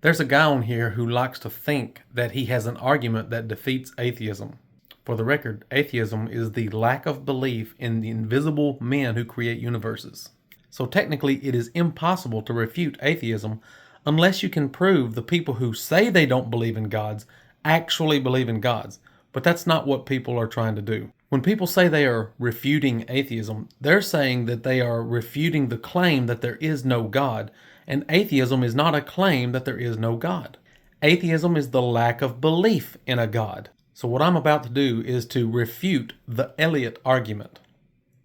There's a guy on here who likes to think that he has an argument that defeats atheism. For the record, atheism is the lack of belief in the invisible men who create universes. So technically, it is impossible to refute atheism unless you can prove the people who say they don't believe in gods actually believe in gods. But that's not what people are trying to do. When people say they are refuting atheism, they're saying that they are refuting the claim that there is no God, and atheism is not a claim that there is no God. Atheism is the lack of belief in a God. So what I'm about to do is to refute the Elliott argument,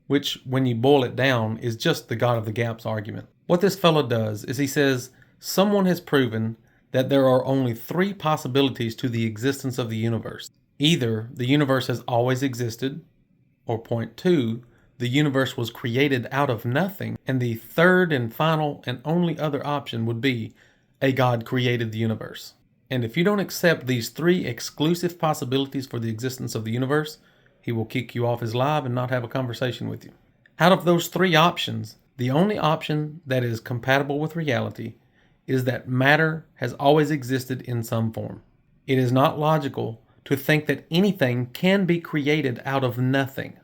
which, when you boil it down, is just the God of the gaps argument. What this fellow does is he says, someone has proven that there are only three possibilities to the existence of the universe. Either the universe has always existed, or point two, the universe was created out of nothing, and the third and final and only other option would be a God created the universe. And if you don't accept these three exclusive possibilities for the existence of the universe, he will kick you off his live and not have a conversation with you. Out of those three options, the only option that is compatible with reality is that matter has always existed in some form. It is not logical to think that anything can be created out of nothing.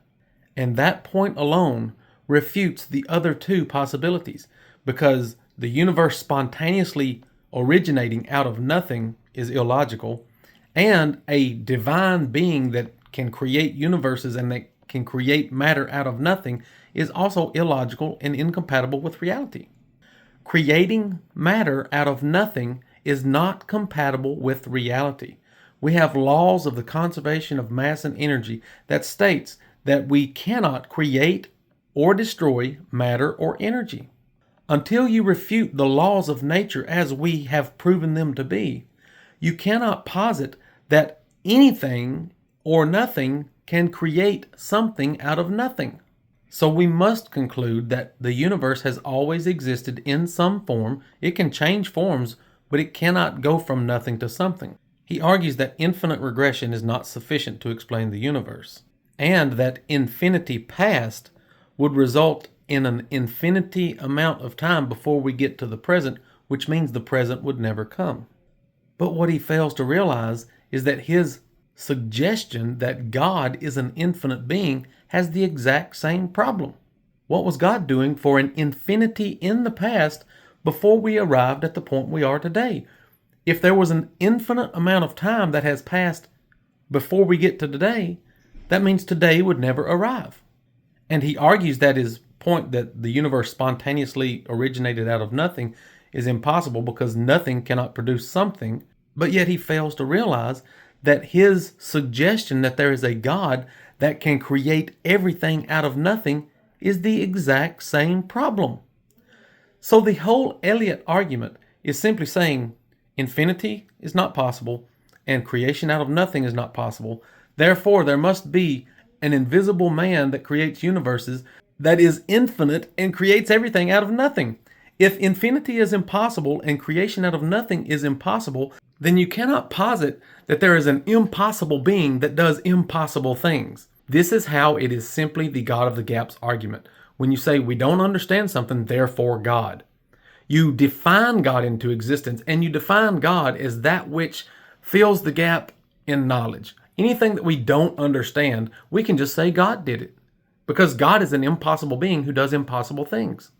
And that point alone refutes the other two possibilities, because the universe spontaneously originating out of nothing is illogical, and a divine being that can create universes and that can create matter out of nothing is also illogical and incompatible with reality. Creating matter out of nothing is not compatible with reality. We have laws of the conservation of mass and energy that states that we cannot create or destroy matter or energy. Until you refute the laws of nature as we have proven them to be, you cannot posit that anything or nothing can create something out of nothing. So we must conclude that the universe has always existed in some form. It can change forms, but it cannot go from nothing to something. He argues that infinite regression is not sufficient to explain the universe, and that infinity past would result in an infinity amount of time before we get to the present, which means the present would never come. But what he fails to realize is that his suggestion that God is an infinite being has the exact same problem. What was God doing for an infinity in the past before we arrived at the point we are today? If there was an infinite amount of time that has passed before we get to today, that means today would never arrive. And he argues that his point that the universe spontaneously originated out of nothing is impossible because nothing cannot produce something, but yet he fails to realize that his suggestion that there is a God that can create everything out of nothing is the exact same problem. So the whole Elliott argument is simply saying infinity is not possible and creation out of nothing is not possible. Therefore, there must be an invisible man that creates universes that is infinite and creates everything out of nothing. If infinity is impossible and creation out of nothing is impossible, then you cannot posit that there is an impossible being that does impossible things. This is how it is simply the God of the gaps argument. When you say we don't understand something, therefore God. You define God into existence, and you define God as that which fills the gap in knowledge. Anything that we don't understand, we can just say God did it, because God is an impossible being who does impossible things.